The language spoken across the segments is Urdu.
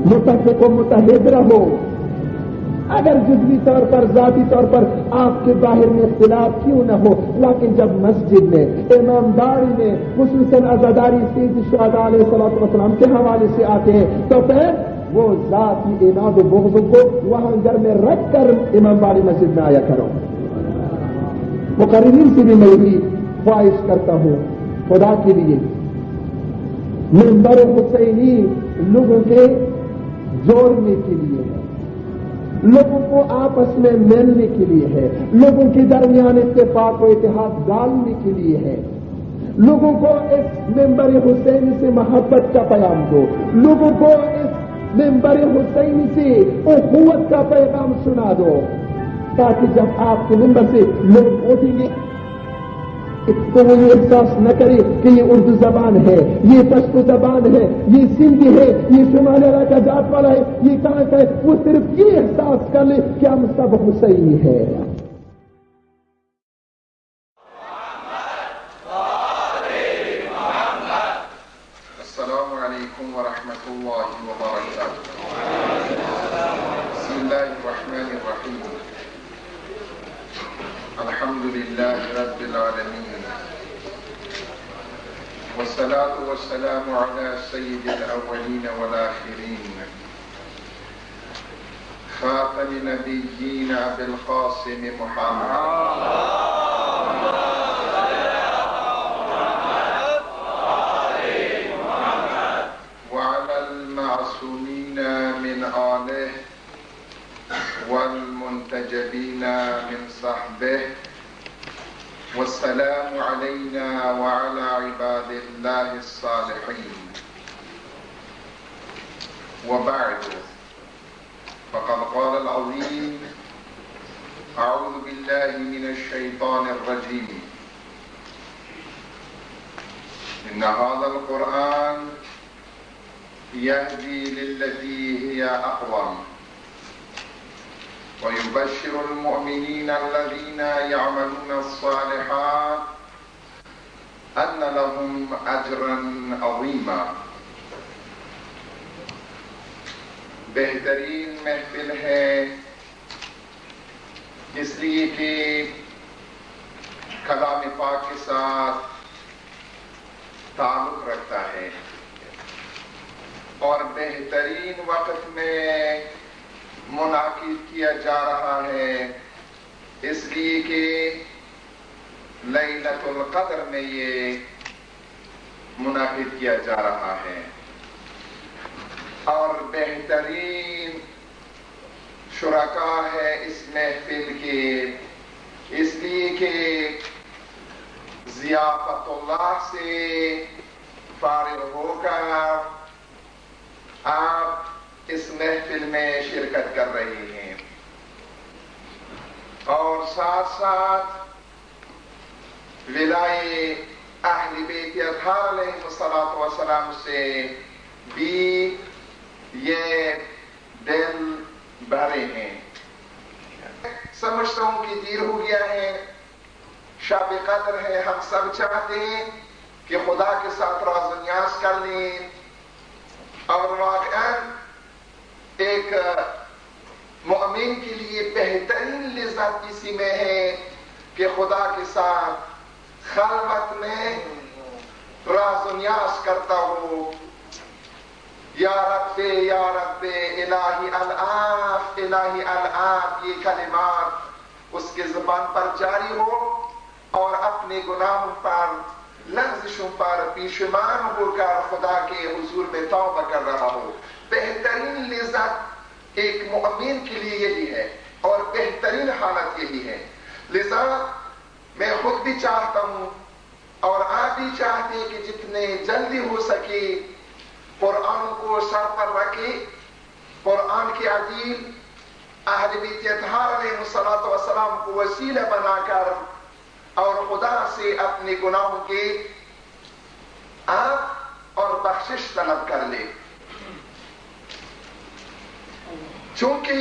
متفق و متحد رہو. اگر جزوی طور پر ذاتی طور پر آپ کے ظاہر میں اختلاف کیوں نہ ہو، لیکن جب مسجد میں امامداری میں خصوصاً عزاداری سید الشہداء علیہ السلام کے حوالے سے آتے ہیں تو پھر وہ ذاتی عناد و بغض کو وہاں گھر میں رکھ کر امام والی مسجد میں آیا کرو. مقررین سے بھی میں بھی خواہش کرتا ہوں خدا کے لیے، منبر حسینی لوگوں کے جوڑنے کے لیے ہے، لوگوں کو آپس میں ملنے کے لیے ہے، لوگوں کے درمیان اتفاق و اتحاد ڈالنے کے لیے ہے. لوگوں کو اس منبر حسینی سے محبت کا پیغام دو، لوگوں کو اس منبر حسینی سے اخوت کا پیغام سنا دو، تاکہ جب آپ کے منبر سے لوگ اٹھیں گے تو وہ یہ احساس نہ کرے کہ یہ اردو زبان ہے، یہ پشتو زبان ہے، یہ سندھی ہے، یہ شمال علاقہ جات والا ہے، یہ کہاں کا ہے. وہ صرف یہ احساس کر لے کہ ہم سب حسینی ہے. السلام علیکم ورحمۃ اللہ وبرکاتہ. بسم اللہ الرحمن الرحیم. الحمد للہ رب العالمین والصلاة والسلام على سید الاولین والآخرین خاتم نبیین ابی القاسم محمد وعلى المعصومین من آلہ والمنتجبین من صحبه والسلام علينا وعلى عباد الله الصالحين. وبعد، فقد قال العظيم: أعوذ بالله من الشيطان الرجيم. إن هذا القرآن يهدي للتي هي أقوم ويبشر المؤمنين الذين يعملون الصالحات أن لهم أجرا عظيما. بہترین محفل ہے اس لیے کہ کلام پاک کے ساتھ تعلق رکھتا ہے، اور بہترین وقت میں منعقد کیا جا رہا ہے اس لیے کہ لیلۃ القدر میں یہ منعقد کیا جا رہا ہے، اور بہترین شرکاء ہے اس محفل کے اس لیے کہ ضیافت اللہ سے فارغ ہو کر آپ اس محفل میں شرکت کر رہے ہیں، اور ساتھ ساتھ ولائے اہل بیت اطہار علیہ الصلوۃ والسلام سے بھی یہ دل بھرے ہیں. سمجھتا ہوں کہ دیر ہو گیا ہے، شب قدر ہے، ہم سب چاہتے ہیں کہ خدا کے ساتھ راز و نیاز کر لیں، اور واقعاً ایک مومن کے لیے بہترین لذت اسی میں ہے کہ خدا کے ساتھ خلوت میں راز و نیاز کرتا ہو. یا رب الہی الآف الہی الآف، یہ کلمات اس کے زبان پر جاری ہو، اور اپنے گناہوں پر لغزشوں پر پیشمان ہو کر خدا کے حضور میں توبہ کر رہا ہو. بہترین لذت ایک مومن کے لیے یہی ہے، اور بہترین حالت یہی ہے. لذا میں خود بھی چاہتا ہوں اور آپ بھی چاہتے ہیں کہ جتنے جلدی ہو سکے قرآن کو سر پر رکھے، قرآن کے عظیم اہل بیت اطہار علیہ الصلوۃ والسلام کو وسیلہ بنا کر اور خدا سے اپنے گناہوں کے عفو اور بخشش طلب کر لے. چونکہ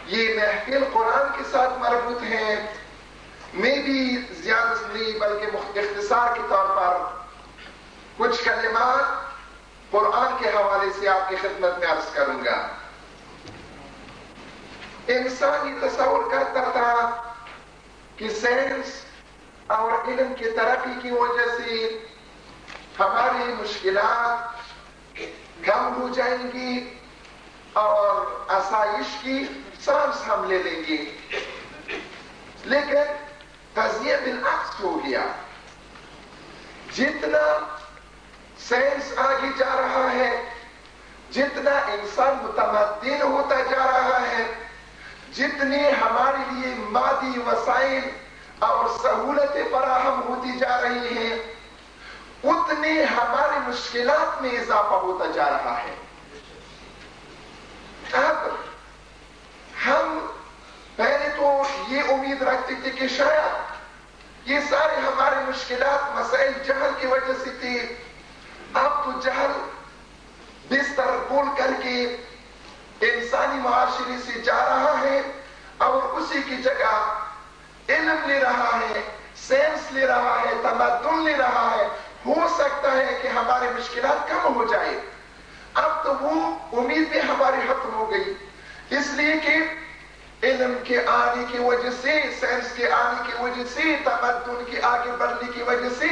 یہ محفل قرآن کے ساتھ مربوط ہے، میں بھی زیادہ نہیں بلکہ اختصار کے طور پر کچھ کلمات قرآن کے حوالے سے آپ کی خدمت میں عرض کروں گا۔ انسان یہ تصور کرتا تھا کہ سائنس اور علم کی ترقی کی وجہ سے ہماری مشکلات کم ہو جائیں گی اور آسائش کی سانس ہم لے لیں گے، لیکن قضیہ بالعکس ہو گیا۔ جتنا سائنس آگے جا رہا ہے، جتنا انسان متمدن ہوتا جا رہا ہے، جتنی ہمارے لیے مادی وسائل اور سہولتیں فراہم ہوتی جا رہی ہیں، اتنی ہماری مشکلات میں اضافہ ہوتا جا رہا ہے۔ اب ہم پہلے تو یہ امید رکھتے تھے کہ شاید یہ سارے ہمارے مشکلات مسائل جہل کی وجہ سے تھی۔ اب تو جہل بستر گول کر کے انسانی معاشرے سے جا رہا ہے اور اسی کی جگہ علم لے رہا ہے، سائنس لے رہا ہے، تمدن لے رہا ہے۔ ہو سکتا ہے کہ ہماری مشکلات کم ہو جائے۔ اب تو وہ امید بھی ہماری ختم ہو گئی، اس لیے کہ علم کے آنے کی وجہ سے، سائنس کے آنے کی وجہ سے، تمدن کے آگے بڑھنے کی وجہ سے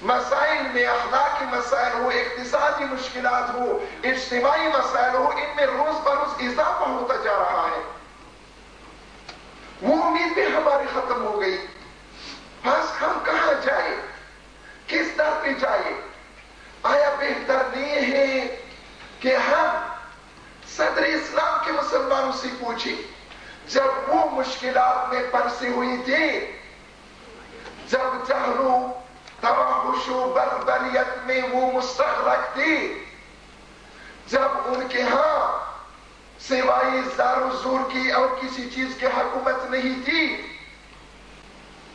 مسائل میں، اخلاقی مسائل ہو، اقتصادی مشکلات ہو، اجتماعی مسائل ہو، ان میں روز بروز اضافہ ہوتا جا رہا ہے۔ وہ امید بھی ہماری ختم ہو گئی۔ بس ہم کہاں جائے، کس در پہ جائے؟ آیا بہتر نہیں ہے کہ ہم صدر اسلام کے مسلمانوں سے پوچھیں، جب وہ مشکلات میں پرسے ہوئی تھی، جب جہل و توحش و بربریت میں وہ مستغرق تھی، جب ان کے ہاں سوائے زار و زور کی اور کسی چیز کی حکومت نہیں تھی،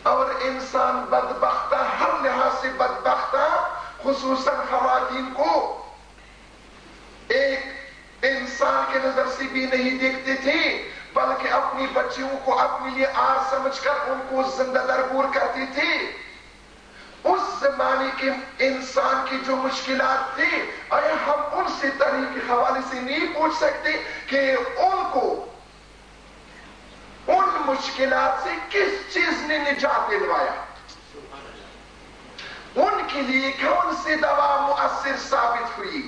اور انسان بدبختہ، ہر لحاظ سے بدبختہ، خصوصاً خواتین کو ایک انسان کے نظر سے بھی نہیں دیکھتے تھے، بلکہ اپنی بچیوں کو اپنے لیے آر سمجھ کر ان کو زندہ درگور کرتی تھی۔ اس زمانے کے انسان کی جو مشکلات تھی، آیا ہم ان سے تحریک کے حوالے سے نہیں پوچھ سکتے کہ ان کو ان مشکلات سے کس چیز نے نجات دلوایا؟ ان کے لیے کون سی دوا مؤثر ثابت ہوئی؟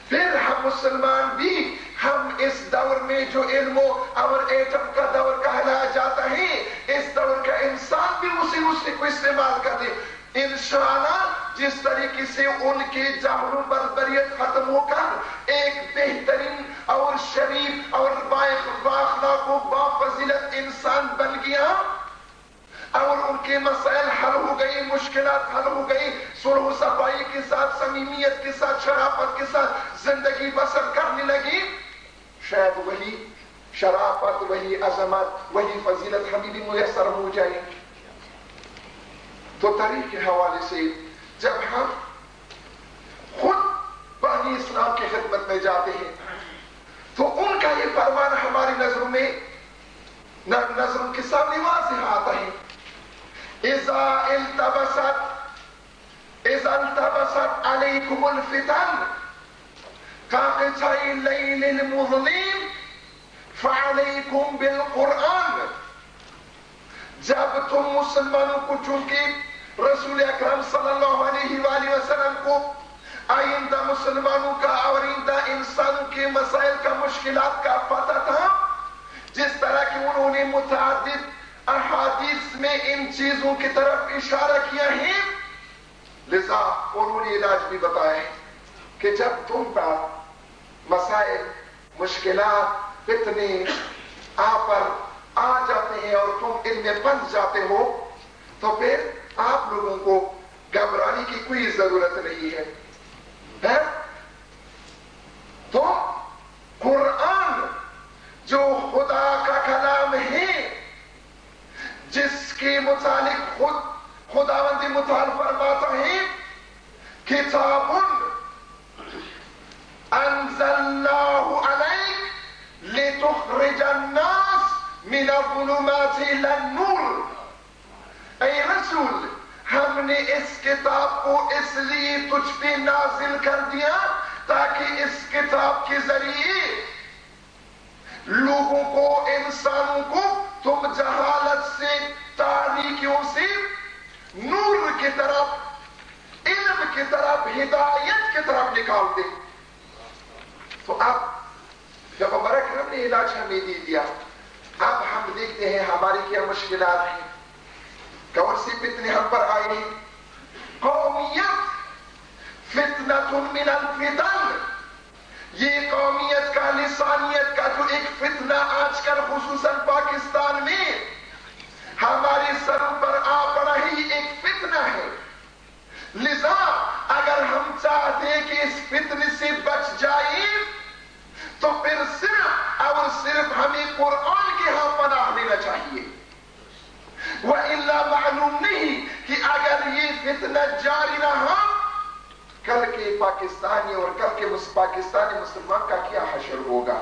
پھر ہم مسلمان بھی، ہم اس دور میں جو علم اور ایٹم کا دور کہلایا جاتا ہے، اس دور کا انسان بھی اسی کو استعمال کر دے، انشاءاللہ جس طریقے سے ان کے جہل و بربریت ختم ہو کر ایک بہترین اور شریف اور بااخلاق و بافضیلت انسان بن گیا اور ان کے مسائل حل ہو گئی، مشکلات حل ہو گئی، صلح و صفائی کے ساتھ، صمیمیت کے ساتھ، شرافت کے ساتھ زندگی بسر کرنے لگی، شاید وہی شرافت، وہی عظمت، وہی فضیلت ہمیں بھی میسر ہو جائے۔ تو تاریخ کے حوالے سے جب ہم خود بانی اسلام کی خدمت میں جاتے ہیں تو ان کا یہ فرمان ہماری نظروں میں، نظروں کے سامنے واضح آتا ہے۔ اذا التبست علیکم الفتن کاقطع اللیل المظلم فعلیکم بالقرآن۔ جب تم مسلمانوں کو، چونکہ رسول اکرم صلی اللہ علیہ وآلہ وسلم کو آئندہ مسلمانوں کا اور آئندہ انسانوں کے مسائل کا، مشکلات کا پتہ تھا، جس طرح کہ انہوں نے متعدد احادیث میں ان چیزوں کی طرف اشارہ کیا ہے، لذا انہوں نے علاج بھی بتایا کہ جب تم پر مسائل، مشکلات، فتنے آپ پر آ جاتے ہیں اور تم ان میں پھنس جاتے ہو تو پھر آپ لوگوں کو گھبرانے کی کوئی ضرورت نہیں ہے۔ تو قرآن جو خدا کا کلام ہے، جس کے متعلق خداوند متعال فرماتا ہے، کتاب انزلناہ علیک لتخرج الناس من الظلمات الى النور۔ اے رسول، ہم نے اس کتاب کو اس لیے تجھ پہ نازل کر دیا تاکہ اس کتاب کے ذریعے لوگوں کو، انسانوں کو تم جہالت سے، تاریکیوں سے نور کی طرف، علم کی طرف، ہدایت کی طرف نکال دے۔ تو اب جب مبارک رب نے علاج ہمیں دے دیا، اب ہم دیکھتے ہیں ہماری کیا مشکلات ہیں، کون سی فتنے ہم پر آئے ہیں۔ قومیت فتنۃ من الفتن، یہ قومیت کا، لسانیت کا جو ایک فتنہ آج کل خصوصاً پاکستان میں ہمارے سروں پر آ پڑا ہے، یہ ایک فتنہ ہے۔ لذا اگر ہم چاہتے ہیں کہ اس فتنے سے بچ جائیں تو پھر صرف اور صرف ہمیں قرآن کے ہاں پناہ لینا چاہیے، وَإِلَّا معلوم نہیں کہ اگر یہ فتنہ جاری رہا کل کے پاکستانی اور کل کے پاکستانی مسلمان کا کیا حشر ہوگا۔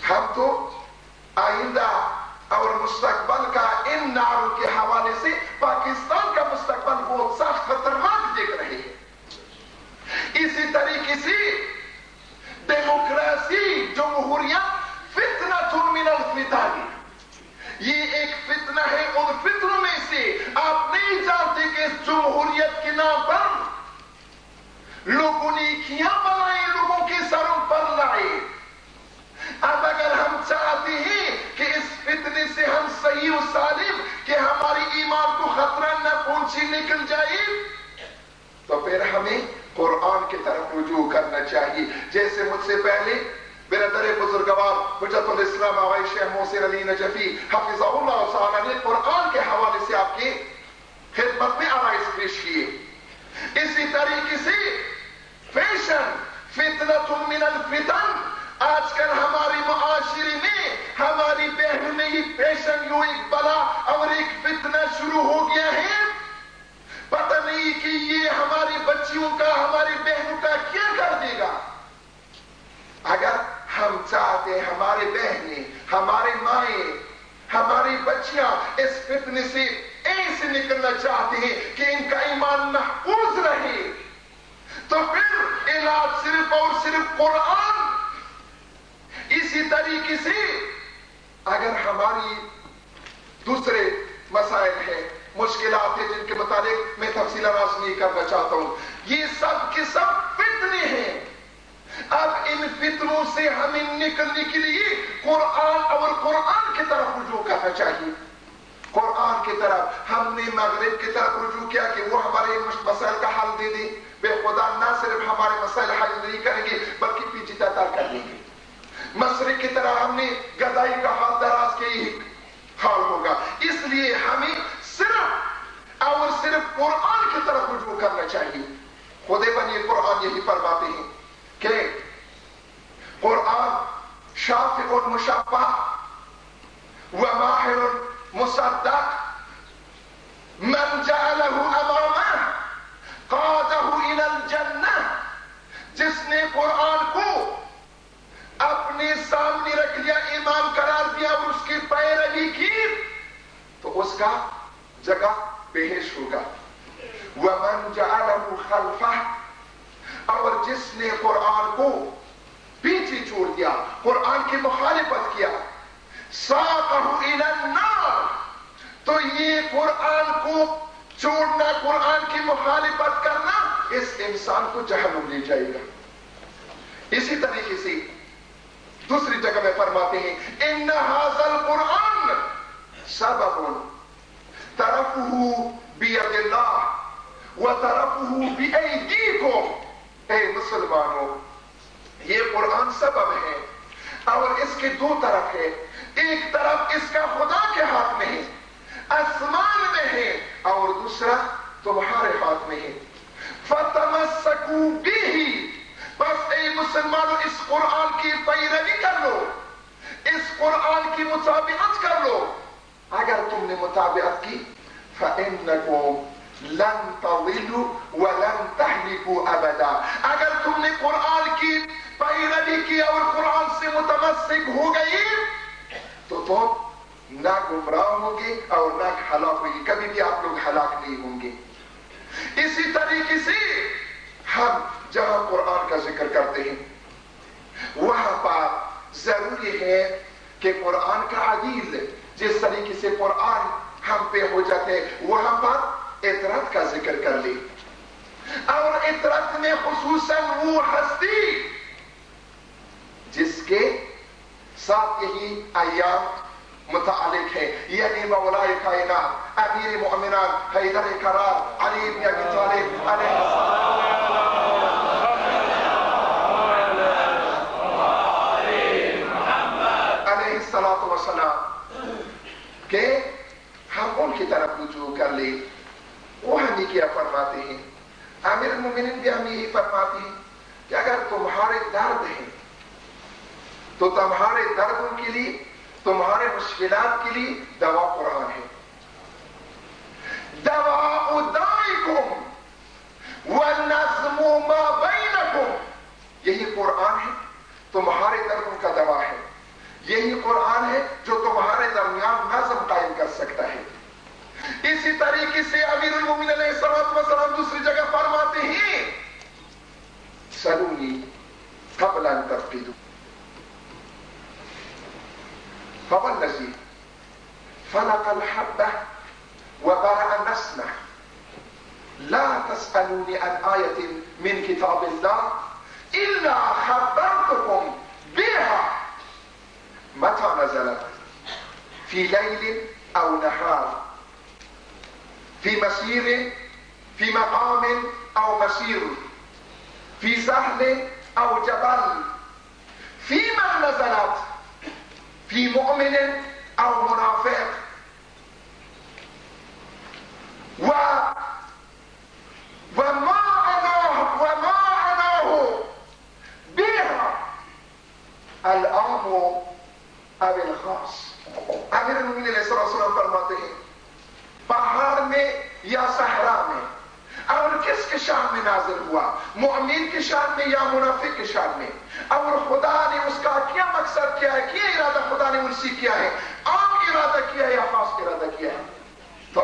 ہم تو آئندہ اور مستقبل کا ان نعروں کے حوالے سے پاکستان کا مستقبل بہت سخت خطرناک دیکھ رہے ہیں۔ اسی طریقے سے ڈیموکریسی، جمہوریت فتنۃ من الفتن، یہ ایک فتنہ ہے ان فتنوں میں سے۔ آپ نہیں جانتے کہ اس جمہوریت کے نام پر لوگوں نے کیا بنائے، لوگوں کے سروں پر لائے۔ اب اگر ہم چاہتے ہیں کہ اس فتنے سے ہم صحیح و سالم، کہ ہماری ایمان کو خطرہ نہ پہنچے، نکل جائے، تو پھر ہمیں قرآن کی طرف رجوع کرنا چاہیے۔ جیسے مجھ سے پہلے برادر بزرگوار حجت الاسلام آغائی شیخ محسن علی نجفی حفظہ اللہ تعالیٰ نے قرآن کے حوالے سے آپ کی خدمت میں آرائز پیش کیے۔ اسی طریقے سے فیشن فتنۃ من الفتن، آج کل ہماری معاشرے میں، ہماری بہنوں میں یہ فیشن یوں ایک بلا اور ایک فتنہ شروع ہو گیا ہے۔ پتہ نہیں کہ یہ ہماری بچیوں کا، ہماری بہنوں کا کیا کر دے گا۔ اگر ہم چاہتے ہیں ہمارے بہنیں، ہمارے مائیں، ہماری بچیاں اس فتنے سے ایسے نکلنا چاہتے ہیں کہ ان کا ایمان محفوظ رہے، تو پھر علاج صرف اور صرف قرآن۔ اسی طریقے سے اگر ہماری دوسرے مسائل ہیں، مشکلات ہیں جن کے متعلق میں تفصیل عرض نہیں کرنا چاہتا ہوں، یہ سب کے سب فتنے ہیں۔ اب ان فتنوں سے ہمیں نکلنے کے لیے قرآن اور قرآن کی طرف رجوع کرنا چاہیے۔ قرآن کی طرف ہم نے مغرب کی طرف رجوع کیا کہ وہ ہمارے مسائل کا حل دے دے، بے خدا نہ صرف ہمارے مسائل حل نہیں کریں گے بلکہ پیچھے تار کر دیں گے۔ مشرق کی طرح ہم نے گدائی کا ہاتھ دراز کے ہی حال ہوگا۔ اس لیے ہمیں صرف اور صرف قرآن کی طرف رجوع کرنا چاہیے۔ خود بنی قرآن یہی فرماتے ہیں کہ قرآن شافع مشفع وماحر مصدق، من جعله امامه قاده الى الجنہ، جس نے قرآن کو اپنے سامنے رکھ لیا، امام قرار دیا اور اس کی پیروی کی، تو اس کا جگہ بہشت ہوگا۔ ومن جعله خلفہ، اور جس نے قرآن کو پیچھے چھوڑ دیا، قرآن کی مخالفت کیا، ساقہ الی النار، تو یہ قرآن کو چھوڑنا، قرآن کی مخالفت کرنا اس انسان کو جہنم لے جائے گا۔ اسی طریقے سے دوسری جگہ میں فرماتے ہیں ان ھذا القرآن سبب طرفہ بید اللہ وطرفہ بایدیکم، اے مسلمانوں یہ قرآن سبب ہے اور اس کے دو طرف ہے، ایک طرف اس کا خدا کے ہاتھ میں ہے، آسمان میں ہے، اور دوسرا تمہارے ہاتھ میں ہے۔ فتمسکوا بہ، بس اے مسلمانوں اس قرآن کی پیروی کر لو، اس قرآن کی مطابقت کر لو۔ اگر تم نے مطابقت کی فإنکم لن تضلوا ولن تهلكوا ابدا، اگر تم نے قرآن کی پیروی کی اور قرآن سے متمسک ہو گئی تو تم نہ گمراہ ہوں گے اور نہ ہلاک ہوگی، کبھی بھی آپ لوگ ہلاک نہیں ہوں گے۔ اسی طریقے سے ہم جہاں قرآن کا ذکر کرتے ہیں وہاں پر ضروری ہے کہ قرآن کا عدیل جس طریقے سے قرآن ہم پہ ہو جاتے وہاں پر اطرت کا ذکر کر لی، اور اطرت میں خصوصاً وہ ہستی جس کے ساتھ یہی ایام متعلق ہے، یعنی مولائے کائنات امیر مؤمنان حیدر کرار علی بن ابی طالب علیہ الصلوۃ والسلام کہ ہم ان کی طرف رجوع کر لیں۔ وہ ہمیں کیا فرماتے ہیں؟ امیر المومنین بھی ہمیں یہی فرماتے ہیں کہ اگر تمہارے درد ہیں تو تمہارے دردوں کے لیے، تمہارے مشکلات کے لیے دوا قرآن ہے۔ دواء دائکم والنظم ما بینکم، یہی قرآن ہے تمہارے دردوں کا دوا ہے، یہی قرآن ہے جو تمہارے درمیان نظم قائم کر سکتا ہے۔ اسی طریقے سے امیر المومنین علیہ الصلوۃ والسلام دوسری جگہ فرماتے ہیں سلونی قبل ان تفقدوا فوالذی فلق الحبة وبرأ النسمة لا تسألوني عن آية من كتاب الله إلا خبرتكم بها متى نزلت في ليل أو نهار، في مسير، في مقام أو مسير، في سهل أو جبل، في من نزلت، في مؤمن أو منافق، وما أناه بها العام أو الخاص۔ امیر المومنین علیہ السلام فرماتے ہیں پہاڑ میں یا صحرا میں، اور کس کے شان میں نازل ہوا، مؤمن کی شان میں یا منافق کی شان میں، اور خدا نے اس کا کیا مقصد کیا ہے، کیا ارادہ خدا نے ان سے کیا ہے، عام ارادہ کیا ہے یا خاص ارادہ کیا ہے۔ تو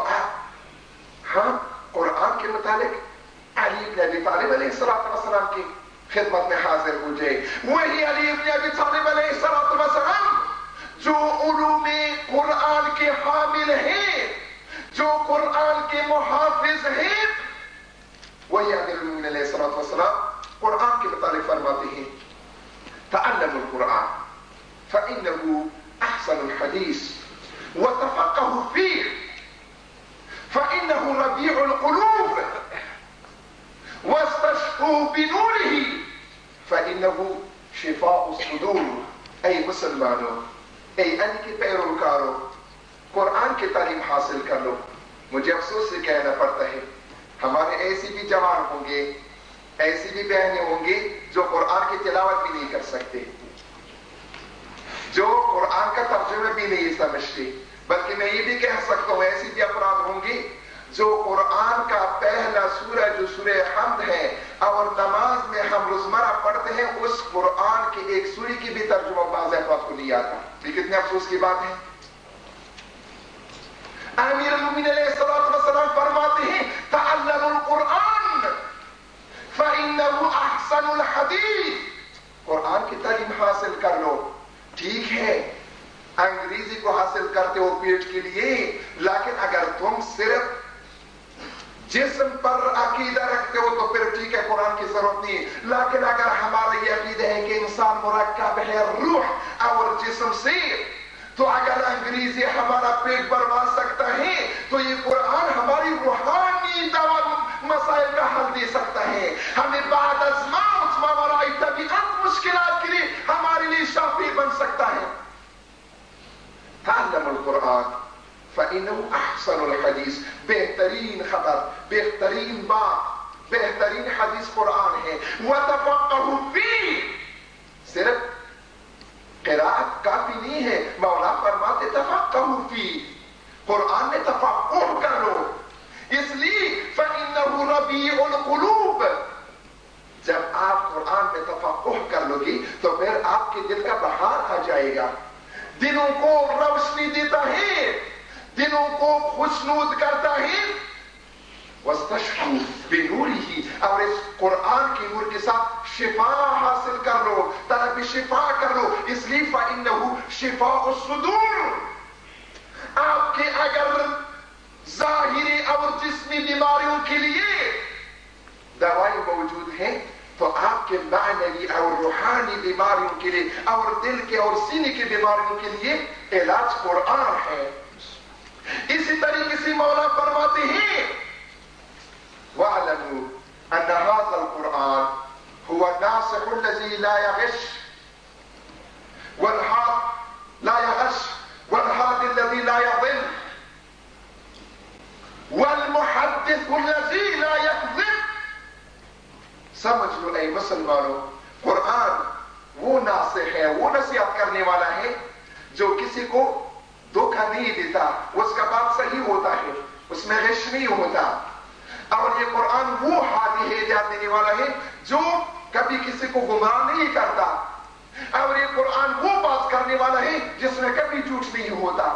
ہم قرآن کے متعلق علی بن ابی طالب علیہ السلام کی خدمت میں حاضر ہو جائے۔ وہی علی بن ابی طالب علیہ السلام جو علوم قرآن کے حامل ہیں، جو قرآن کے محافظ ہیں، وہی امیر المومنین علیہ السلام قرآن کے متعلق فرماتے ہیں تعلموا القرآن فإنه أحسن الحديث وتفقهوا فيه فإنه ربيع القلوب واستشفوا بنوره فإنه شفاء الصدور۔ اے مسلمانوں، اے ان کے پیروکاروں، قرآن کی تعلیم حاصل کر لو۔ مجھے افسوس سے کہنا پڑتا ہے ہمارے ایسی بھی جوان ہوں گے، ایسی بھی بہنیں ہوں گی جو قرآن کی تلاوت بھی نہیں کر سکتے، جو قرآن کا ترجمہ بھی نہیں سمجھتے، بلکہ میں یہ بھی کہہ سکتا ہوں ایسی بھی افراد ہوں گی جو قرآن کا پہلا سورہ جو سورہ حمد ہے اور نماز میں ہم روزمرہ پڑھتے ہیں اس قرآن کی ایک سورہ کی بھی ترجمہ بعض افراد کو نہیں آتا۔ یہ کتنے افسوس کی بات ہے۔ امیر المومنین علیہ السلام فرماتے ہیں تعلموا القرآن فإنه أحسن الحديث، قرآن کی تعلیم حاصل کر لو۔ ٹھیک ہے انگریزی کو حاصل کرتے ہو پیٹ کے لیے، لیکن اگر تم صرف جسم پر عقیدہ رکھتے ہو تو پھر ٹھیک ہے قرآن کی ضرورت نہیں، لیکن اگر ہمارا یہ عقیدہ ہے کہ انسان مرکب ہے روح اور جسم سے، تو اگر انگریزی ہمارا پیٹ بھروا سکتا ہے تو یہ قرآن ہماری روحانی مسائل کا حل دے سکتا ہے، ہمیں بعد از موت ماوراء طبیعت مشکلات کے لیے ہمارے لیے شافی بن سکتا ہے۔ تعلموا القرآن فإنه أحسن الحديث، بہترین خبر، بہترین بات، بہترین حدیث قرآن ہے۔ وتفقهوا فيه، صرف قراءت کافی نہیں ہے، مولا فرماتے تفقهوا فيه، قرآن میں تفقہ کر لو، اس لیے فإنه ربيع القلوب، جب آپ قرآن میں تفقہ کر لو گی تو پھر آپ کے دل کا بہار آ جائے گا، دلوں کو روشنی دیتا ہے، دلوں کو خوشنود کرتا ہے۔ وَاسْتَشْفُوا بِنُورِهِ، اور اس قرآن کی نور کے ساتھ شفا حاصل کر لو، طلب شفا کر لو، اس لیے فَإِنَّهُ شِفَاءُ الصُّدُورِ۔ آپ کے اگر ظاہری اور جسمی بیماریوں کے لیے دوائی موجود ہیں تو آپ کے معنوی اور روحانی بیماریوں کے لیے اور دل کے اور سینے کی بیماریوں کے لیے علاج قرآن ہے۔ اسی طریقے سے مولا فرماتے ہیں وَاعْلَمُوا أَنَّ هَذَا الْقُرْآنَ هُوَ النَّاصِحُ الَّذِي لَا يَغِشُّ وَالْهَادِ الَّذِي لَا يَضِلُّ وَالْمُحَدِّثُ الَّذِي لَا يَكْذِبُ۔ سمجھ لو اے مسلمانوں، قرآن وہ ناصح ہے، وہ نصیحت کرنے والا ہے جو کسی کو دھوکہ نہیں دیتا، اس کا بات صحیح ہوتا ہے، اس میں غش نہیں ہوتا۔ اور یہ قرآن وہ ہادی ہے، ہدایت دینے والا ہے جو کبھی کسی کو گمراہ نہیں کرتا، اور یہ قرآن وہ بات کرنے والا ہے جس میں کبھی جھوٹ نہیں ہوتا۔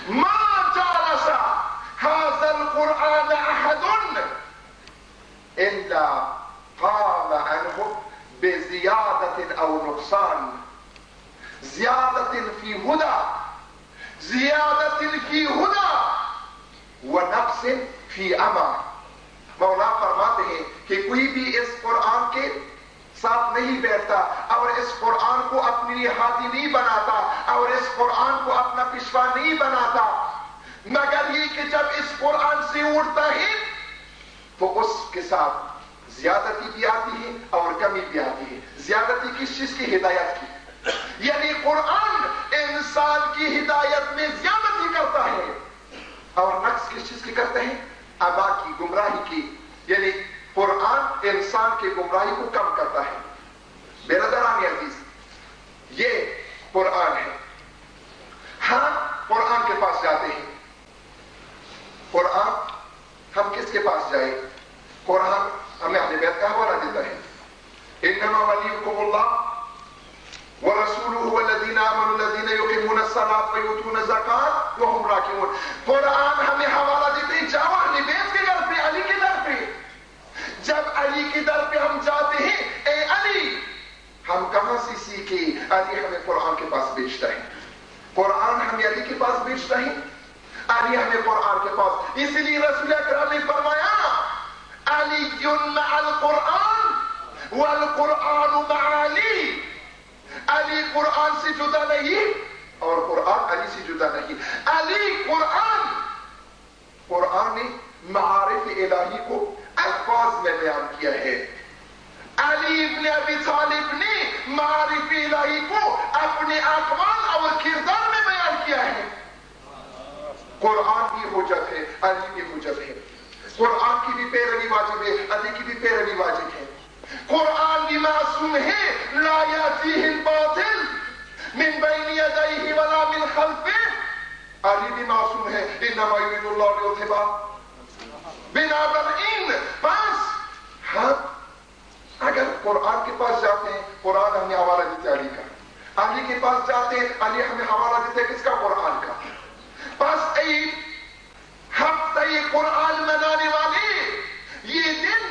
ما جالس هذا القرآن أحد إلا قام عنه بزيادة أو نقصان، زيادة في هدى، زيادة في هدى ونقص في عمى۔ مولا فرماتے ہیں کہ کوئی بھی اس قرآن کے ساتھ نہیں بیٹھتا اور اس قرآن کو اپنے لیے ہادی نہیں بناتا اور اس قرآن کو اپنا پیشوا نہیں بناتا، مگر یہ کہ جب اس قرآن سے اڑتا ہے تو اس کے ساتھ زیادتی بھی آتی ہے اور کمی بھی آتی ہے۔ زیادتی کس چیز کی؟ ہدایت کی، یعنی قرآن انسان کی ہدایت میں زیادتی کرتا ہے، اور نقص کس چیز کی کرتے ہیں؟ عما کی، گمراہی کی، یعنی قرآن انسان کے گمراہی کو کم کرتا ہے۔ برادران عزیز، یہ قرآن ہے۔ ہاں قرآن کے پاس جاتے ہیں، قرآن ہم کس کے پاس جائیں؟ قرآن ہمیں اہل بیت کا حوالہ دیتا ہے۔ انما ولیکم اللہ ورسولہ والذین آمنوا الذین یقیمون الصلاۃ ویؤتون الزکاۃ وہم راکعون۔ قرآن ہمیں حوالہ دیتے ہیں، جاؤ اہل بیت کے در پہ، علی کے در پہ۔ جب علی کے در پہ ہم جاتے ہیں، اے علی، ہم کہاں سے سیکھے؟ علی ہمیں قرآن کے پاس بھیجتا ہے، قرآن ہمیں علی کے پاس بھیجتا ہے، علی ہمیں قرآن کے پاس۔ اس لیے رسول اکرم نے فرمایا علی مع القرآن والقرآن مع علی۔ علی قرآن سے جدا نہیں اور قرآن علی سے جدا نہیں۔ علی قرآن نے معارف الہی کو الفاظ میں بیان کیا ہے، علی ابن ابی طالب نے معارف الہی کو اپنے اقوال اور کردار میں بیان کیا ہے۔ قرآن بھی حجت ہے، علی بھی حجت ہے، قرآن کی بھی پیروی واجب ہے، علی کی بھی پیروی واجب ہے۔ قرآن بھی معصوم ہے، لا یاتیہ الباطل من بین یدیہ ولا من خلفہ۔ علی بھی معصوم ہے، انما یرید اللہ لیذھب بنابرئین۔ بس ہم اگر قرآن کے پاس جاتے ہیں، قرآن ہمیں حوالہ دیتے علی کا، علی کے پاس جاتے ہیں، علی ہمیں حوالہ دیتے کس کا؟ قرآن کا۔ بس عید، ہفتہ قرآن منانے والے، یہ دن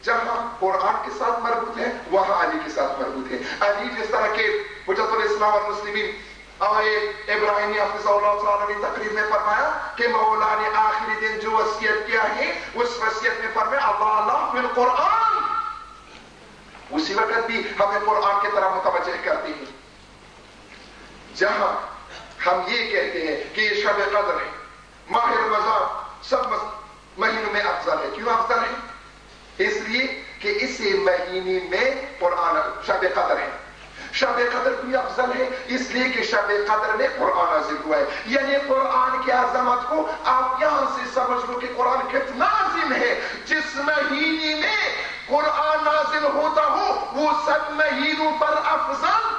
جہاں قرآن کے ساتھ مربوط ہے وہاں علی کے ساتھ مربوط ہے۔ علی جس طرح کے حجت الاسلام والمسلمین آئے ابراہیمی حفظہ اللہ تعالیٰ نے تقریر میں فرمایا کہ مولا نے آخری دن جو وصیت کیا ہے اس وصیت میں فرمایا اللہ فی القرآن۔ اسی وقت بھی ہمیں قرآن کی طرح متوجہ کرتے ہیں، جہاں ہم یہ کہتے ہیں کہ یہ شب قدر ہے، ماہ رمضان سب مہینوں میں افضل ہے۔ کیوں افضل ہے؟ اس لیے کہ اسی مہینے میں قرآن شب قدر ہے۔ شب قدر کیوں افضل ہے؟ اس لیے کہ شب قدر میں قرآن نازل ہوا ہے۔ یعنی قرآن کی عظمت کو آپ یہاں سے سمجھ لو کہ قرآن کتنا عظیم ہے۔ جس مہینے میں قرآن نازل ہوتا ہو وہ سب مہینوں پر افضل،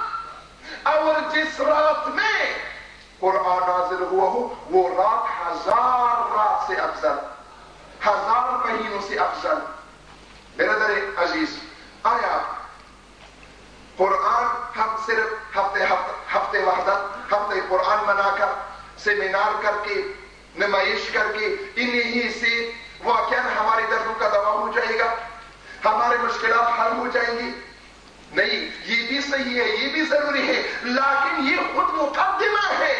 اور جس رات میں قرآن نازل ہوا ہو وہ رات 1000 رات سے افضل، 1000 مہینوں سے افضل۔ برادر عزیز، آیا قرآن ہم صرف ہفتے وحدت، ہفتے قرآن منا کر، سیمینار کر کے، نمائش کر کے انہیں ہی سے واقعاً ہمارے دردوں کا دوا ہو جائے گا، ہمارے مشکلات حل ہو جائیں گی؟ نہیں، یہ بھی صحیح ہے، یہ بھی ضروری ہے، لیکن یہ خود مقدمہ ہے۔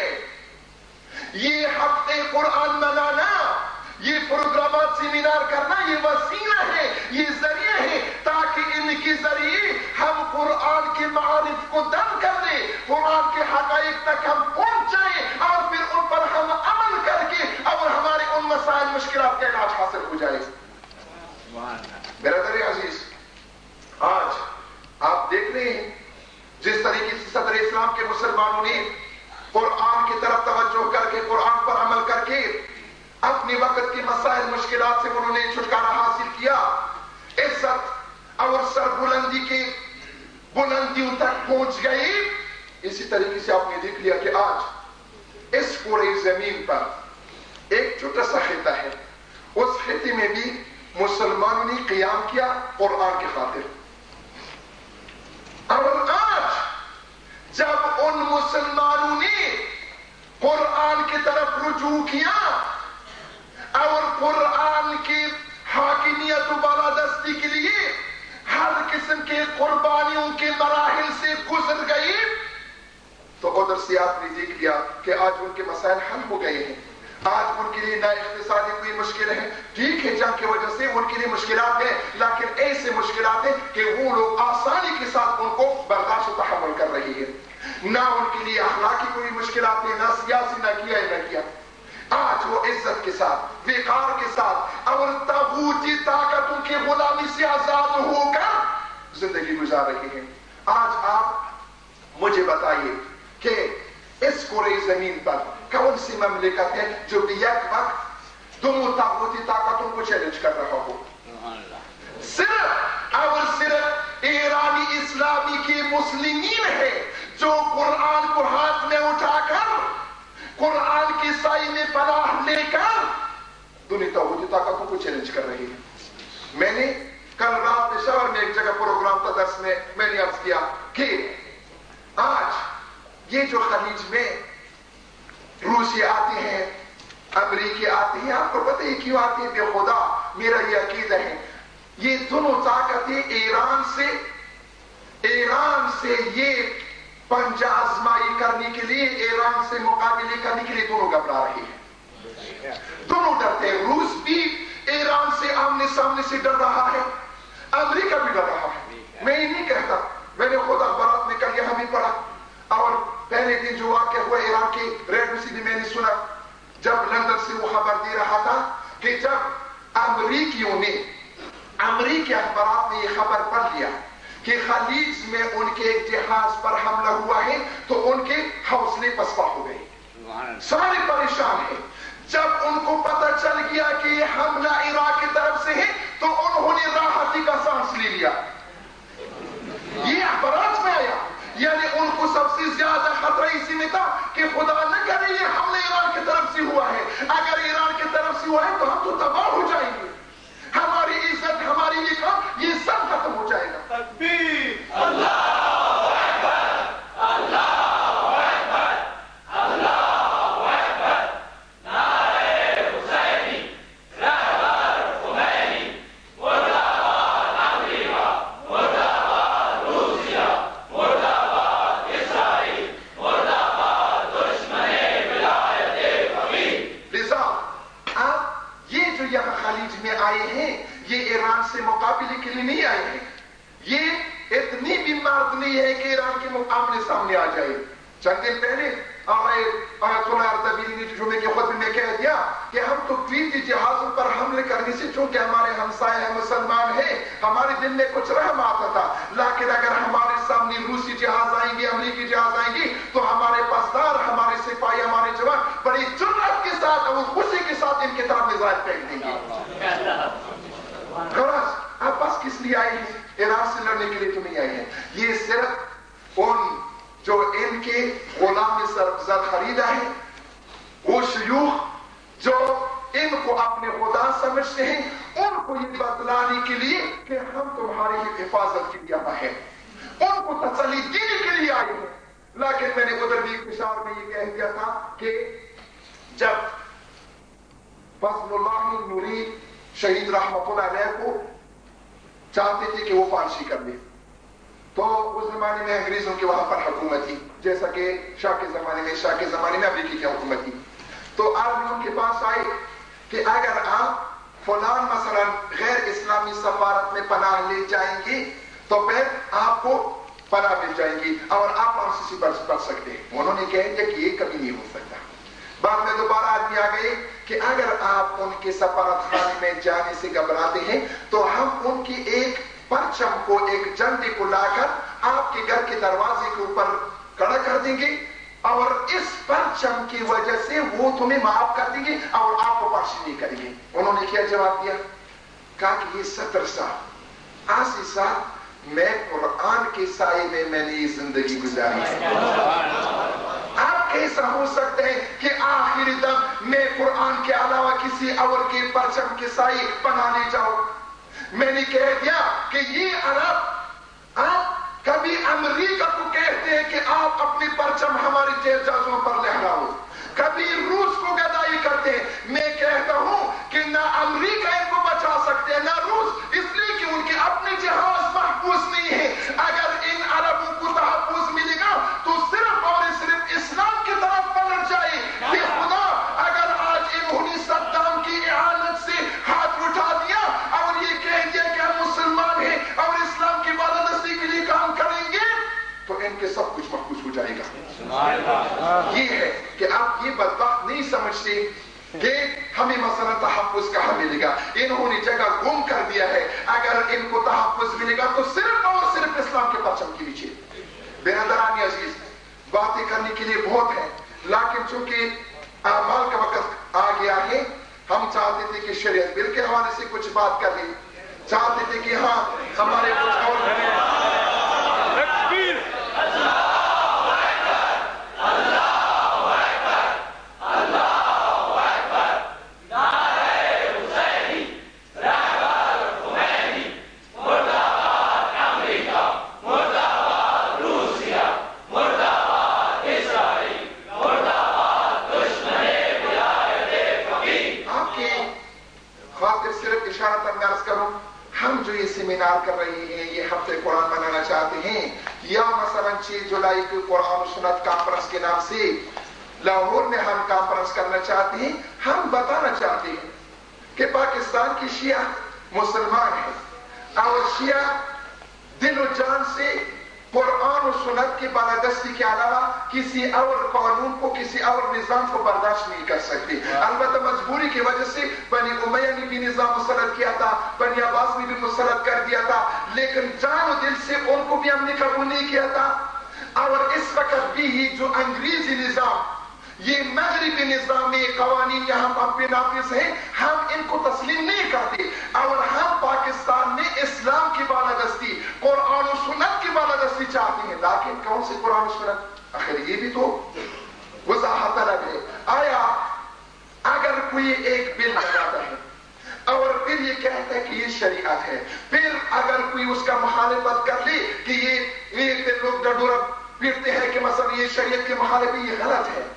یہ ہفتے قرآن منانا، یہ پروگرامات سیمینار کرنا، یہ وسیلہ ہے، یہ ذریعہ ہے تاکہ ان کے ذریعے ہم قرآن کے معارف کو دم کر دیں، قرآن کے حقائق تک ہم پہنچ جائیں اور پھر ان پر ہم عمل کر کے اور ہمارے ان مسائل مشکلات کا علاج حاصل ہو جائے۔ برادر عزیز، آج آپ دیکھ رہے ہیں جس طریقے سے صدر اسلام کے مسلمانوں نے قرآن کی طرف توجہ کر کے قرآن پر عمل کر کے اپنے وقت کی مسائل مشکلات سے انہوں نے چھٹکارا حاصل کیا، عزت اور سربلندی کے بلندیوں تک پہنچ گئی۔ اسی طریقے سے آپ نے دیکھ لیا کہ آج اس پورے زمین پر ایک چھوٹا سا خطہ ہے، اس خطے میں بھی مسلمانوں نے قیام کیا قرآن کی خاطر۔ اور آج جب ان مسلمانوں نے قرآن کی طرف رجوع کیا اور قرآن کی حاکمیت و بالادستی کے لیے ہر قسم کے قربانیوں کے مراحل سے گزر گئی، تو ادھر سے آپ نے دیکھ لیا کہ آج ان کے مسائل حل ہو گئے ہیں۔ آج ان کے لیے نہ اقتصادی کوئی مشکل ہے، ٹھیک ہے جنگ کی وجہ سے ان کے لیے مشکلات ہیں، لیکن ایسے مشکلات ہیں کہ وہ لوگ آسانی کے ساتھ ان کو برداشت و تحمل کر رہی ہے۔ نہ ان کے لیے اخلاقی کوئی مشکلات ہیں، نہ سیاسی، نہ کیا۔ آج وہ عزت کے ساتھ، وقار کے ساتھ اور طاغوتی طاقتوں کے غلامی سے آزاد ہو کر زندگی گزار رہے ہیں۔ آج آپ مجھے بتائیے کہ اس کره زمین پر کون سی مملکت ہے جو بھی یک وقت دونوں طاغوتی طاقتوں کو چیلنج کر رہا ہو؟ صرف اور صرف ایرانی اسلامی کے مسلمین ہے جو قرآن کو ہاتھ میں اٹھا کر قرآن کی سائے میں پناہ لے کر دونوں طاغوتی طاقتوں کو چیلنج کر رہی ہے۔ میں نے کل رات پشاور میں ایک جگہ پروگرام تھا، درس میں میں نے عرض کیا کہ آج یہ جو خلیج میں روسی آتے ہیں، امریکی آتے ہیں، آپ کو پتہ ہے کیوں آتے ہیں؟ بے خدا میرا یہ عقیدہ ہے، یہ دونوں طاقتیں ایران سے یہ پنجہ آزمائی کرنے کے لیے، ایران سے مقابلے کرنے کے لیے دونوں گھبرا رہے ہیں، دونوں ڈرتے ہیں۔ روس بھی ایران سے آمنے سامنے سے ڈر رہا ہے، امریکہ بھی ڈر رہا ہے۔ میں یہ نہیں کہتا، میں نے خود اخبارات میں کل یہاں بھی پڑھا، اور پہلے دن جو واقع ہوا ایران کے ریڈیو سے بھی میں نے سنا، جب لندن سے وہ خبر دے رہا تھا کہ جب امریکیوں نے، امریکی اخبارات نے یہ خبر پڑھ لیا کہ خلیج میں ان کے ایک جہاز پر حملہ ہوا ہے تو ان کے حوصلے پسپا ہو گئے، سارے پریشان ہیں۔ جب ان کو پتہ چل گیا کہ یہ حملہ عراق کی طرف سے ہے تو انہوں نے راحتی کا سانس لے لیا۔ یہ اخبارات میں آیا، یعنی ان کو سب سے زیادہ خطرہ اسی میں تھا کہ خدا نہ کرے یہ حملہ ایران کی طرف سے ہوا ہے، اگر ایران کی طرف سے ہوا ہے تو ہم تو تباہ ہو جائیں گے، ہماری عزت، ہماری نکاح، یہ سب ختم ہو جائے گا۔ تکبیر، اللہ اکبر، اللہ اکبر، اللہ اکبر، نعرہ حسینی، رہبر خمینی، مرد آباد امریکہ، مرد آباد روسیہ، مرد آباد اسرائیل، مرد آباد دشمن ولایت فقیہ۔ لذا آپ یہ جو یہاں خلیج میں آئے ہیں یہ ایران سے مقابلے کے لیے نہیں آئے ہیں، یہ اتنی بھی مرد نہیں ہے کہ ایران کے مقابلے سامنے آ جائے۔ چند دن پہلے آیت اللہ اردبیلی نے جمعے کے خطبے میں کہہ دیا کہ ہم تو قیمتی جہازوں پر حملے کرنے سے، چونکہ ہمارے ہمسائے ہیں، مسلمان ہیں، ہمارے دل میں کچھ رحم آتا تھا، لیکن اگر ہمارے سامنے روسی جہاز آئیں گے، امریکی جہاز آئیں گے تو ہمارے پاسدار، ہمارے سپاہی، ہمارے جوان بڑی جرأت کے ساتھ اور خوشی کے ساتھ ان کی طرف میزائل پھینک دیں گے۔ خلاص آپ بس کس لیے آئے ہیں؟ ایران سے لڑنے کے لیے تو نہیں آئے ہیں، یہ صرف ان جو ان کے غلام زر خریدا ہے، وہ شیوخ جو ان کو اپنے خدا سمجھتے ہیں، ان کو یہ بتلانے کے لیے کہ ہم تمہاری حفاظت کے لیے آئے ہیں، ان کو تسلی دینے کے لیے آئے ہیں۔ لیکن میں نے ادھر بھی پشاور میں یہ کہہ دیا تھا کہ جب فضل اللہ شہید رحمت اللہ علیہ کو چاہتے تھے کہ وہ فارسی کر لے. تو اس زمانے میں انگریزوں کی وہاں پر حکومت تھی، جیسا کہ شاہ کے زمانے میں امریکی کی حکومت تھی. تو آدمی ان کے پاس آئے کہ اگر آپ فلان مثلا غیر اسلامی سفارت میں پناہ لے جائیں گے تو پھر آپ کو پناہ مل جائے گی اور آپ فارسی سے پڑھ سکتے ہیں. انہوں نے کہہ دیا کہ یہ کبھی نہیں ہو سکتا. بعد میں دوبارہ آدمی آ گئے کہ اگر آپ ان کے سفارت خانے میں جانے سے گھبراتے ہیں تو ہم ان کی ایک پرچم کو، ایک جھنڈے کو لا کر آپ کے گھر کے دروازے کے اوپر کھڑا کر دیں گے اور اس پرچم کی وجہ سے وہ تمہیں معاف کر دیں گے اور آپ کو پارسی نہیں کریں گے. انہوں نے کیا جواب دیا؟ کہا کہ یہ 70 سال 80 سال میں قرآن کے سائے میں نے یہ زندگی گزاری ہے. آپ کیسا ہو سکتے ہیں کہ آخری دم میں قرآن کے علاوہ کسی اور کے پرچم کے سائے پناہ لے جاؤ؟ میں نے کہہ دیا کہ یہ عرب آپ کبھی امریکہ کو کہتے ہیں کہ آپ اپنی پرچم ہماری جہازوں پر لہراؤ، کبھی روس کو گدائی کرتے ہیں. میں کہتا ہوں کہ نہ امریکہ ان کو بچا سکتے ہیں نہ روس، اس لیے کہ ان کے اپنے جہاز محفوظ نہیں ہیں. اگر ان عربوں کو تحفظ ملے گا تو صرف اور صرف اسلام کی طرف پلٹ جائے. کہ خدا اگر آج انہوں نے صدام کی اعانت سے ہاتھ اٹھا دیا اور یہ کہہ دیا کہ ہم مسلمان ہیں اور اسلام کی بالادستی کے لیے کام کریں گے تو ان کے سب کچھ محفوظ ہو جائے گا. یہ ہے کہ آپ یہ بدبخت نہیں سمجھتے کہ ہمیں مثلا تحفظ کہاں ملے گا. انہوں نے جگہ گم کر دیا ہے. اگر ان کو تحفظ ملے گا تو صرف اور صرف اسلام کے پرچم کے نیچے. برادران عزیز، باتیں کرنے کے لیے بہت ہیں لیکن چونکہ اعمال کا وقت آ گیا ہے، ہم چاہتے تھے کہ شریعت بل کے حوالے سے کچھ بات کر لیں. چاہتے تھے کہ ہاں ہمارے کچھ اور سیمینار کر رہے ہیں، یہ ہفتے قرآن منانا چاہتے ہیں، یا مثلا 6 جولائی کو قرآن و سنت کانفرنس کے نام سے لاہور میں ہم کانفرنس کرنا چاہتے ہیں، ہم بتانا چاہتے ہیں کہ پاکستان کی شیعہ مسلمان ہیں اور شیعہ دل و جان سے قرآن و سنت کی بالادستی کے علاوہ کسی اور قانون کو، کسی اور نظام کو برداشت نہیں کر سکتے. البتہ مجبوری کی وجہ سے بنی امیہ نے بھی نظام مسلط کیا تھا، بنی عباس نے بھی مسلط کر دیا تھا، لیکن جان و دل سے ان کو بھی ہم نے قبول نہیں کیا تھا. اور اس وقت بھی جو انگریزی نظام، یہ مغربی نظام میں قوانین یہاں ہم پہ نافذ ہیں، ہم ان کو تسلیم نہیں کرتے اور ہم پاکستان میں اسلام کی بالادستی، قرآن و سنت کی بالادستی چاہتے ہیں. لیکن کون سے قرآن و سنت؟ آخر یہ بھی تو وضاحت طلب ہے. آیا اگر کوئی ایک بل لگاتا ہے اور پھر یہ کہتا ہے کہ یہ شریعت ہے، پھر اگر کوئی اس کا مخالفت کر لے کہ یہ لوگ ڈڈورا پیٹتے ہیں کہ مثلا یہ شریعت کے مخالف ہے، یہ غلط ہے.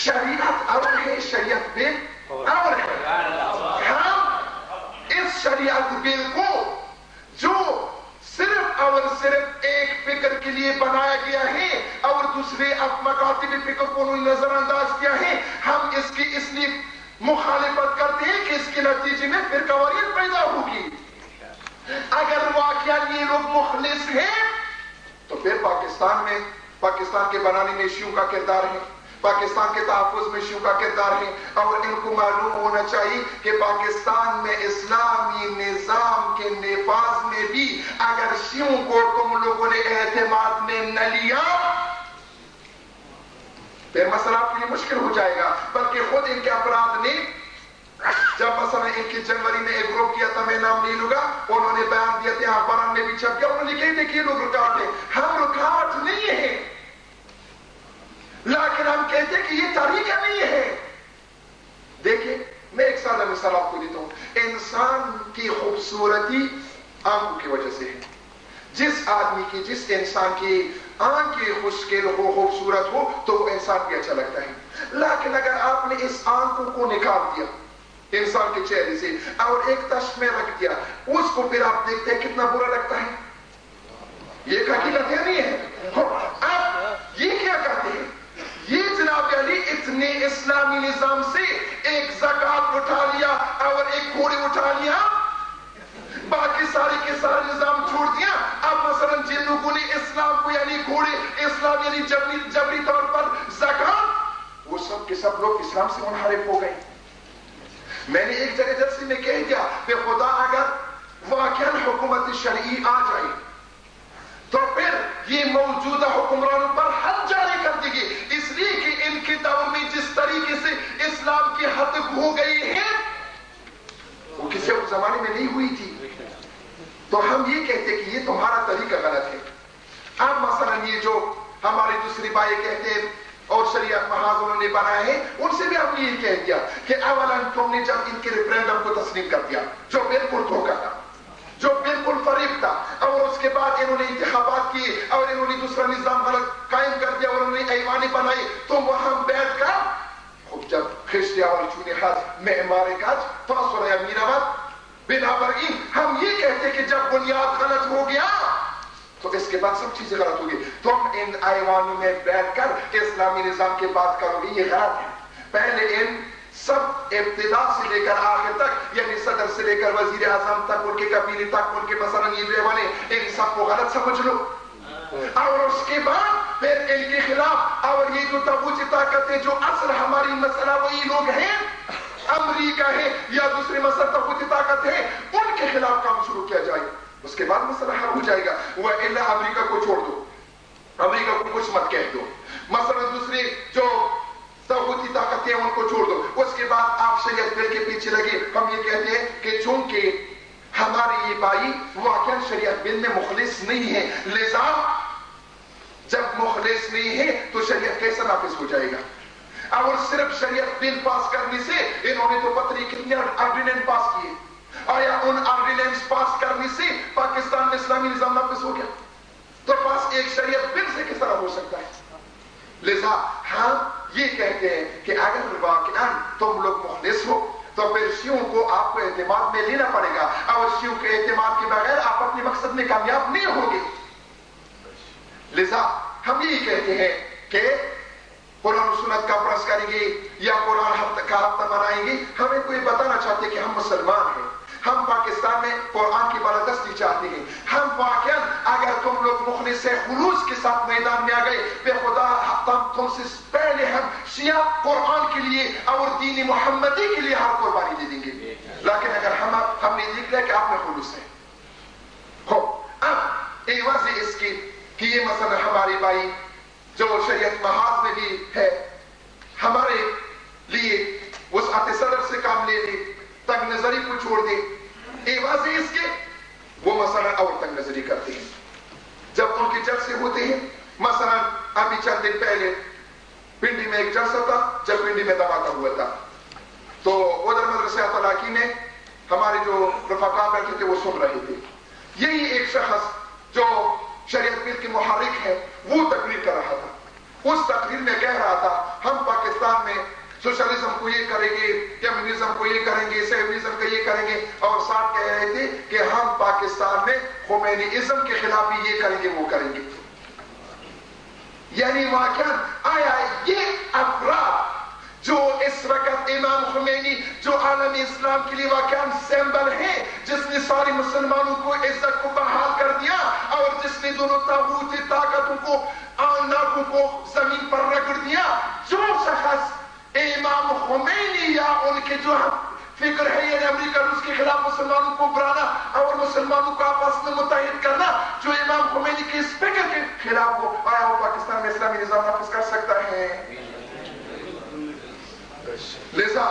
شریعت اور ہے، شریعت بل اور ہے. ہم اس شریعت بل کو جو صرف اور صرف ایک فکر کے لیے بنایا گیا ہے اور دوسرے مکاتب فکر کو نظر انداز کیا ہے، ہم اس کی اس لیے مخالفت کرتے ہیں کہ اس کے نتیجے میں فرقواریت پیدا ہوگی. اگر واقعا یہ لوگ مخلص ہیں تو پھر پاکستان کے بنانے میں شیعوں کا کردار ہے، پاکستان کے تحفظ میں شیعوں کا کردار ہے. اور ان کو معلوم ہونا چاہیے کہ پاکستان میں اسلامی نظام کے نفاذ میں بھی اگر شیعوں کو تم لوگوں نے اعتماد میں نہ لیا پھر مسئلہ آپ کے لیے مشکل ہو جائے گا. بلکہ خود ان کے افراد نے جب مثلا ان کی جنوری میں ایک گروپ کیا تھا، میں نام نہیں لوں گا، انہوں نے بیان دیا تھا، اخبارات میں بھی چھپ گیا، انہوں نے کہتے کہ یہ لوگ رکاوٹ ہے. ہم رکاوٹ نہیں ہے، لیکن ہم کہتے کہ یہ طریقہ نہیں ہے. دیکھیں میں ایک سادہ مثال آپ کو دیتا ہوں. انسان کی خوبصورتی آنکھوں کی وجہ سے ہے. جس آدمی کی، جس انسان کی آنکھیں خوشگل ہو، خوبصورت ہو تو وہ انسان بھی اچھا لگتا ہے. لیکن اگر آپ نے اس آنکھوں کو نکال دیا، انسان کے چہرے سے اور ایک تشت میں رکھ دیا، اس کو پھر آپ دیکھتے ہیں کتنا برا لگتا ہے. یہ ایک حقیقت ہے نہیں ہے؟ آپ یہ کیا کہتے ہیں؟ یہ جناب علی اتنے اسلامی نظام سے ایک زکات اٹھا لیا اور ایک گھوڑے اٹھا لیا، باقی سارے کے سارے نظام چھوڑ دیا. اب مثلا جن لوگوں نے اسلام کو یعنی گھوڑے، اسلام یعنی جبری طور پر زکات، وہ سب کے سب لوگ اسلام سے منحرف ہو گئے. میں نے ایک جگہ جلسے میں کہہ دیا کہ خدا اگر واقعا حکومت شرعی آ جائے تو پھر یہ موجودہ حکمرانوں پر حد جاری کر دے گی، اس لیے کہ ان کے دور میں جس طریقے سے اسلام کی حد ہو گئی ہے وہ کسی اور زمانے میں نہیں ہوئی تھی. تو ہم یہ کہتے کہ یہ تمہارا طریقہ غلط ہے. اب مثلا یہ جو ہمارے دوسری بھائی کہتے ہیں اور شریعت محاذ انہوں نے بنائے ہیں، ان سے بھی ہم نے یہ کہہ دیا کہ اولا تم نے جب ان کے ریفرینڈم کو تسلیم کر دیا جو بالکل دھوکہ تھا، جو بالکل فریب تھا، اور اس کے بعد انہوں نے انتخابات کیے اور انہوں نے دوسرا نظام غلط قائم کر دیا اور انہوں نے ایوانیں بنائی، تو وہاں بیٹھ کر خب جب خشتیا اور چونی خاص معمار کاج فاصلہ یا میراباد بنابراین ہم یہ کہتے کہ جب بنیاد غلط ہو گیا تو اس کے بعد سب چیزیں غلط ہوگی. تم ان ایوانوں میں بیٹھ کر اسلامی نظام کی بات کرو گے، یہ غلط ہے. پہلے ان سب ابتدا سے لے کر آخر تک یعنی صدر سے لے کر وزیر اعظم تک، ان کے قبیلے تک، ان کے مثلا یہ ایوانے، ان سب کو غلط سمجھ لو، اور اس کے بعد پھر ان کے خلاف اور یہ جو تابوتی طاقتیں جو اصل ہماری مسئلہ وہی لوگ ہیں، امریکہ ہے یا دوسری مثلا تابوتی طاقت ہے، ان کے خلاف کام شروع کیا جائے، اس کے بعد مسئلہ حل ہو جائے گا. وَإِلَّا امریکہ کو چھوڑ دو، امریکہ کو کچھ مت کہہ دو، مثلا دوسری جو طاغوتی طاقتیں ان کو چھوڑ دو. اس کے بعد آپ شریعت بل کے پیچھے لگے. ہم یہ کہتے ہیں کہ چونکہ ہمارے یہ بھائی واقعا شریعت بل میں مخلص نہیں ہے، لذا جب مخلص نہیں ہے تو شریعت کیسا نافذ ہو جائے گا؟ اور صرف شریعت بل پاس کرنے سے انہوں نے تو پتہ نہیں کتنے آرڈیننس پاس کیے، آیا ان آرڈیننس پاس کرنے سے پاکستان میں اسلامی نظام نافذ ہو گیا؟ تو پاس ایک شریعت بل سے کس طرح ہو سکتا ہے؟ لذا ہم یہ کہتے ہیں کہ اگر واقعا تم لوگ مخلص ہو تو پھر شیعوں کو آپ کو اعتماد میں لینا پڑے گا، اور شیعوں کے اعتماد کے بغیر آپ اپنے مقصد میں کامیاب نہیں ہوگے. لذا ہم یہ کہتے ہیں کہ قرآن و سنت کا پرس کریں گے یا قرآن کا ہفتہ منائیں گے. ہمیں کوئی بتانا چاہتے کہ ہم مسلمان ہیں، ہم پاکستان میں قرآن کی بالادستی چاہتے ہیں. ہم واقعا اگر تم لوگ مخلص سے خلوص کے ساتھ میدان میں آ گئے بے خدا تم سے پہلے ہم شیعہ قرآن کے لیے اور دین محمدی کے لیے ہر قربانی دے دیں گے. لیکن اگر ہم نے دیکھ لیا کہ آپ میں خلوص ہے، اب ایوازِ اس کی کہ یہ مثلا ہمارے بھائی جو شریعت محاذ میں بھی ہے ہمارے لیے وسعت صدر سے کام لے لے، تنگ نظری کو چھوڑ دے، ایوازِ اس کے وہ مثلا اور تنگ نظری کرتے ہیں. جب ان کے جلسے ہوتے ہیں، مثلا ابھی چند دن پہلے پنڈی میں ایک جلسہ تھا جب پنڈی میں دھماکہ ہوا تھا، تو ادھر مدرسہ اطلاقی میں ہمارے جو رفقا بیٹھے تھے وہ سن رہے تھے. یہی ایک شخص جو شریعت بل کے محرک ہے وہ تقریر کر رہا تھا. اس تقریر میں کہہ رہا تھا ہم پاکستان میں سوشلزم کو یہ کریں گے، کمیونزم کو یہ کریں گے، سیکولرزم کو یہ کریں گے، اور ساتھ کہہ رہے تھے کہ ہم پاکستان میں خمینی ازم کے خلاف بھی یہ کریں گے وہ کریں گے. یعنی واقعا آیا یہ افراد جو اس وقت امام خمینی جو عالم اسلام کے لیے واقعا سمبل ہے، جس نے سارے مسلمانوں کو عزت کو بحال کر دیا اور جس نے دونوں طاغوتی طاقتوں کو ناکوں کو زمین پر رگڑ دیا، جو شخص امام خمینی یا ان کے جو فکر ہے یعنی امریکہ روس کے خلاف مسلمانوں کو برانا اور مسلمانوں کو آپس میں متحد کرنا، جو امام خمینی کے اس فکر کے خلاف ہو، آیا وہ پاکستان میں اسلامی نظام نافذ کر سکتا ہے؟ لذا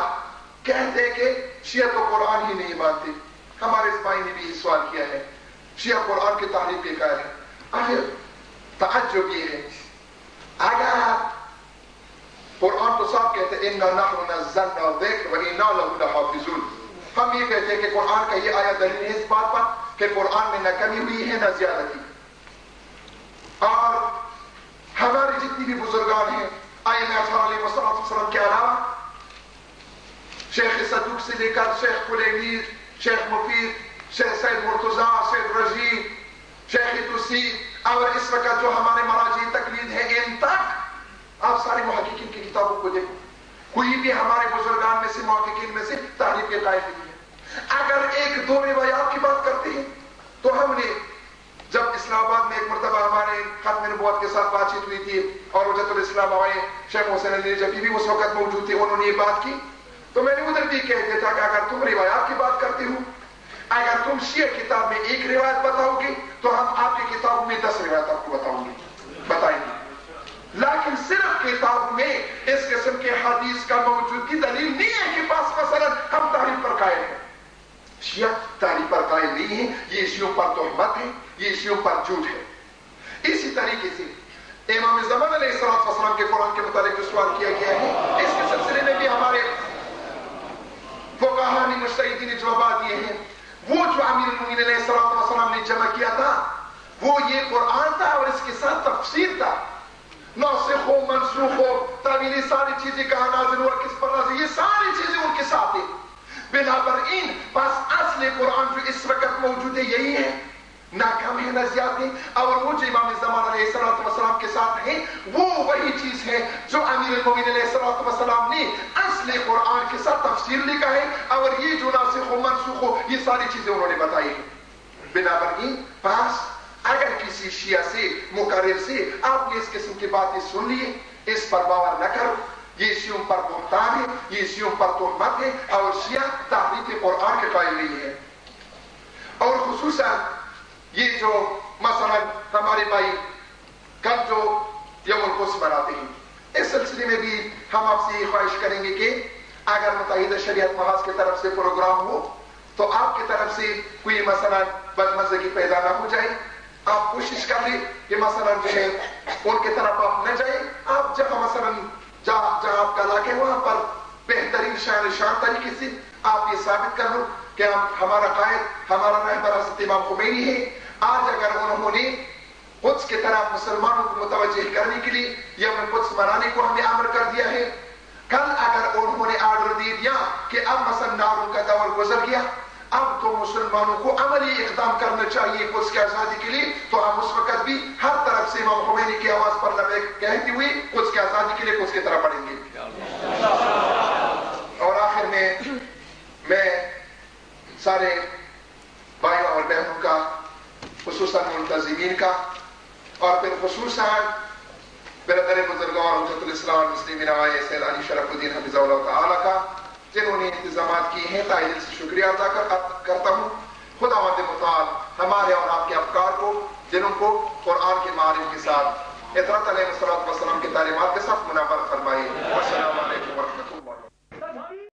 کہتے کہ شیعہ تو قرآن ہی نہیں مانتے. ہمارے اس بھائی نے بھی یہ سوال کیا ہے، شیعہ قرآن کی تحریف کے قائل ہے. آخر تعجب یہ ہے اگر قرآن تو صاحب کہتے ہیں اِنَّا نَحْنُ نَزَّلْنَا الذِّكْرَ وَإِنَّا لَهُ لَحَافِظُونَ. ہم یہ کہتے ہیں کہ قرآن کا یہ آیت دلیل ہے اس بات پر کہ قرآن میں نہ کمی ہوئی ہے نہ زیادتی. اور ہمارے جتنی بھی بزرگان ہیں ائمہ اطہار علیہ السلام کے علاوہ شیخ صدوق سے لے کر شیخ کلیمیر، شیخ مفید، شیخ سید مرتضی، سید رضی، شیخ توسی، اور اس وقت جو ہمارے مراجع تقلید ہیں ان تک آپ سارے محققین کی کتابوں کو دیکھو، کوئی بھی ہمارے بزرگان میں سے محققین میں سے تحریف کے قائل نہیں ہے۔ اگر ایک دو روایات کی بات کرتے ہیں تو ہم نے جب اسلام آباد میں ایک مرتبہ ہمارے ختم نبوت کے ساتھ بات چیت ہوئی تھی اور حجت الاسلام آئے شیخ حسین علی نجفی بھی اس وقت موجود تھے، انہوں نے یہ بات کی تو میں نے ادھر بھی کہہ دیا تھا کہ اگر تم روایات کی بات کرتے ہو، اگر تم شیعہ کتاب میں ایک روایت بتاؤ گے تو ہم آپ کی کتابوں میں 10 روایت آپ کو بتائیں گے، لیکن صرف کتاب میں اس قسم کے حدیث کا موجودگی دلیل نہیں ہے کہ پاس مثلا ہم تعریف پر قائل ہیں۔ شیعہ تعریف پر قائل نہیں ہے، یہ شیعوں پر تہمت ہے، یہ شیعوں پر جھوٹ ہے۔ اسی طریقے سے امام زمان علیہ السلام کے قرآن کے متعلق جو سوال کیا گیا ہے، اس کے سلسلے میں بھی ہمارے فقہاء نے مجتہدین نے جوابات دیے ہیں۔ وہ جو امیر المومنین علیہ السلام نے جمع کیا تھا وہ یہ قرآن تھا اور اس کے ساتھ تفسیر تھا، ناسخ و منسوخ و تعویلی ساری چیزیں کہاں نازل ہوا، کس پر نازل، یہ ساری چیزیں ان کے ساتھ ہیں۔ بنابراین بس اصل قرآن جو اس وقت موجود ہے یہی ہے، نہ کم ہے نہ زیادہ ہے، اور وہ جو امام زمان علیہ السلام کے ساتھ ہیں وہ وہی چیز ہے جو امیر المومنین علیہ السلام نے اصل قرآن کے ساتھ تفسیر لکھا ہے، اور یہ جو ناسخ و منسوخ ہو یہ ساری چیزیں انہوں نے بتائی ہیں۔ بنابراین پاس اگر کسی شیعہ سے مقرر سے آپ نے اس قسم کی باتیں سن لی، اس پر باور نہ کرو، یہ شیعوں پر بہتان ہے، یہ شیعوں پر تہمت ہے، اور شیعہ تحریف قرآن کے قائل نہیں ہے۔ اور خصوصاً یہ جو مثلا ہمارے بھائی کل جو یوم القدس مناتے ہیں، اس سلسلے میں بھی ہم آپ سے یہ خواہش کریں گے کہ اگر متحدہ شریعت محاذ کی طرف سے پروگرام ہو تو آپ کی طرف سے کوئی مثلا بدمزگی پیدا نہ ہو جائے، آپ کوشش کر لیں کہ مثلا جو ہے ان کی طرف آپ نہ جائیں، آپ جہاں مثلا جہاں آپ کا علاقہ ہے وہاں پر بہترین شان طریقے سے آپ یہ ثابت کر لو کہ ہمارا قائد ہمارا رہبر حضرت امام خمینی ہے۔ آج اگر انہوں نے قدس کی طرف مسلمانوں کو متوجہ کرنے کے لیے یوم القدس منانے کو ہمیں امر کر دیا ہے، کل اگر انہوں نے آرڈر دے دیا کہ اب مثلا ناروں کا دور گزر گیا، اب تو مسلمانوں کو عملی اقدام کرنا چاہیے قدس کی آزادی کے لیے، تو ہم اس وقت بھی ہر طرف سے امام خمینی کی آواز پر لبیک کہتے ہوئے قدس کی آزادی کے لیے قدس کی طرف بڑھیں گے۔ اور آخر میں سارے بھائیوں اور بہنوں کا، خصوصاً منتظمین کا، اور پھر خصوصاً برادر بزرگوار حجت الاسلام المسلمین آئے سید علی شرف الدین حفظہ اللہ تعالیٰ کا، جنہوں نے انتظامات کیے ہیں، تہ دل سے شکریہ ادا کرتا ہوں۔ خداوند متعال ہمارے اور آپ کے افکار کو، جنہوں کو قرآن کے معارف کے ساتھ، اطرت علیہ السلام کے تعلیمات کے ساتھ منافع